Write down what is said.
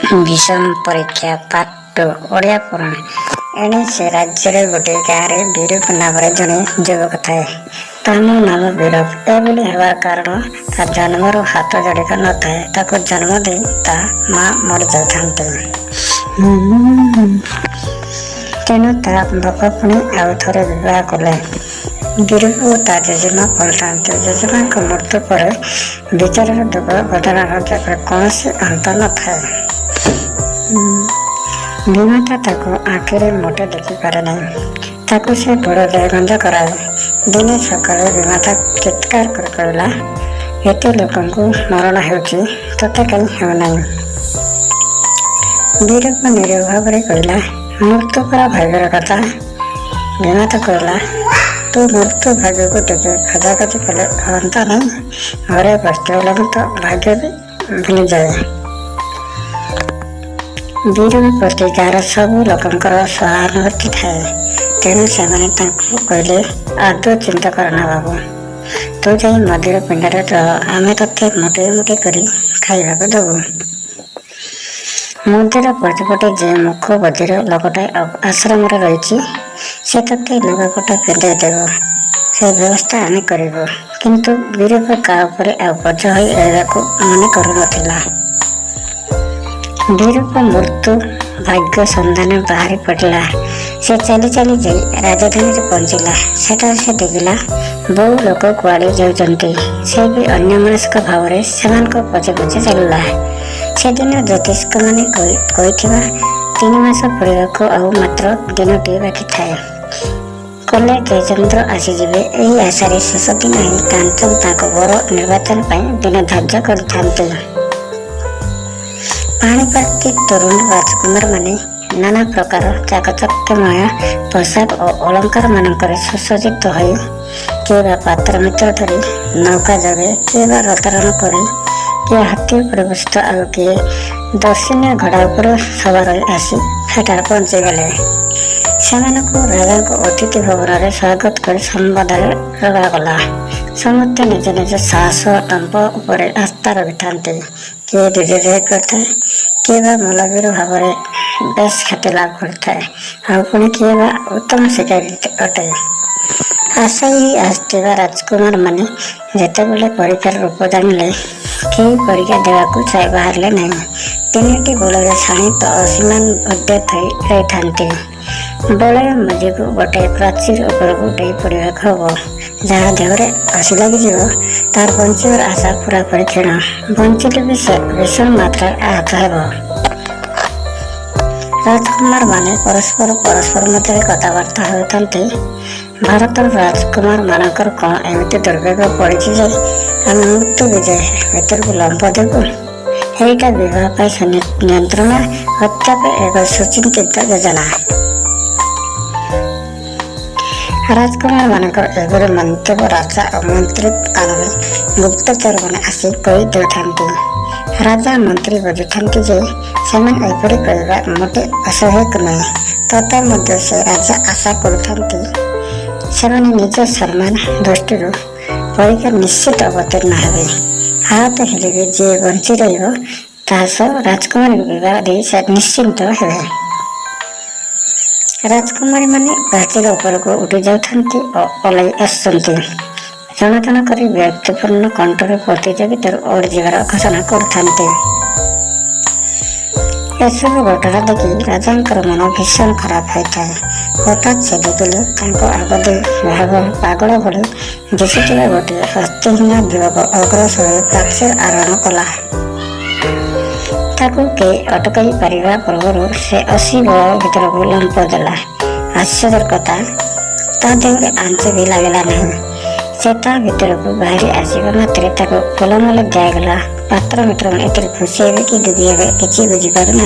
विषम परीक्षा पार्ट 2 ओडिया पुराण। एणे से राज्य गोटे गाँव में बीरप नाम जड़े युवक थाए। ताम नाम बीरप। एभली हेबार कारण ता जन्मर हाथ जड़िक न थाए। ताको जन्म दे ता माँ मरी जाते। तेणु ता बाप पुणी आउ थे बह कले। बीरप और ता जेजेमा पलटा। जेजेमा मृत्यु पर विचार दुख घटनार कौन अंत न थाए। विमाता ताको आखिरे मोटे देखी पारे नहीं। ताको से बड़ गंज कराए। दिने सकाଳେ विमाता चित्कार कर कहला, एते लोकंकु मरण हेउची तते कहीं हेउना। बीरप निरीह भाव कहला, मृत्यु पर भाग्यर कथा। विमाता कहला, तू मृत्यु भाग्य को देखे खजाखजी कले अंत नहीं। घरे बसते तो भाग्य भी भूली जाए। बीरप प्रति गाँव सबू लोकंकर सहानुभूति थाए। तेणु से कहले, आदौ चिंता करना बाबू, तू जा मदिर पिंडरे आमे ते मुठे मुठे कर खाइबा दबू। मदिर पछपटे जे मुख बधिर लोकटा आश्रम रही से ते लुगापटा पिंधाई देव। से व्यवस्था आम करूँ। किंतु बीरप का बोझ हो मन करूला। बीरप मृत्यु भाग्य संधान बाहरी पड़ा। से चली चली जा राजधानी पहुँचला। सेटा से देखला बहु लोक कुआड़े जाउचंती। से भी अन्य मनस्क भाव से पछे पछे चलला। से दिन ज्योतिष मैंने 3 मास पड़ाक आउ मात्र दिनटी बाकी थाए। कले जयचंद्र आसीजे यही आशारे शेष दिन ही कांचन ताको बर निर्वाचन दिन धार्य करते। पाणीपाती तरुण राजकुमार माने नाना प्रकार चाकचक्यमय पोशाक और अलंकार मानकर सुसज्जित हो किए पात्र मित्र धरी नौका जगे किए रतारण कर किए हाथी पर बसत आउ किए दर्शनीय घड़ा उपर सवार आसी सेठार पहुंची गले। राजा को अतिथि भवन में स्वागत कर संवाद रखा। समस्ते निज निज साहस टंप उपर आस्था रखि था। किए धीरे करता, किए मलवीर भाव बेस ख्याति लाभ करता है। पुणी किए उत्तम शिकारी अटे। आशायी आसुवा राजकुमार माने जितेबले परीक्षार रूप जानिले कई परीक्षा देवाक चाहे बाहर नहीं। 3टी बलरे शाणित असीमान उद्यत रही था। बलय मझी को गोटे प्राचीर उपरक डे पड़ा हम। जहाँ देहरे आशी लगी तार बंचार आशा पूरापूरी क्षीण। बंचिले भी से भीषण मात्रा आहत हो। राजकुमार माने परस्पर मध्य कथबार्ता होते। भारतर राजकुमार मानकर कौन एमती दुर्भाग्य पड़ी जे आम मृत्यु विजय भीतर को लंब देवु। यहीटा विवाह नियंत्रण हत्या एक सुचिंतित योजना। राजकुमार मानकर एवं मंतव्य राजा और मंत्री कान में गुप्तचर मैंने आसी कही देता। राजा मंत्री बुझुंट जे एपरी कहवा मोटे असह्यक नुहे। तथा से राजा आशा कर निज सम्मान दृष्टि परीक्षा निश्चित अवतीर्ण हे। हाथ हेले भी जे बंची रहा राजकुमार विवाह दे निश्चिंत हे। राजकुमारी माने प्राचीर उपर को उठी जाती और पलि आसुंच। जन जन कर व्यक्तिपूर्ण कंठर प्रतियोगितार ओढ़ जावार घोषणा करते। एसबू घटना देखी राजा मन भीषण खराब होता है। हठात से देखिले आगदे भाग पागल भली दिशुवा गोटे हस्तिहीन युवक अग्रसर प्राचीर आरोहण कला। कई अटकई पारिबा पूर्व से 80 बल भीतर को लंप देला। आश्चर्य कथा ता देहरे आंच भी लगला नहीं। से भीतर को बाहरी आसवा मात्रे फलमूल दिगला। पात्र मित्र खुशी हे कि डुबी हे कि बुझीपार ना।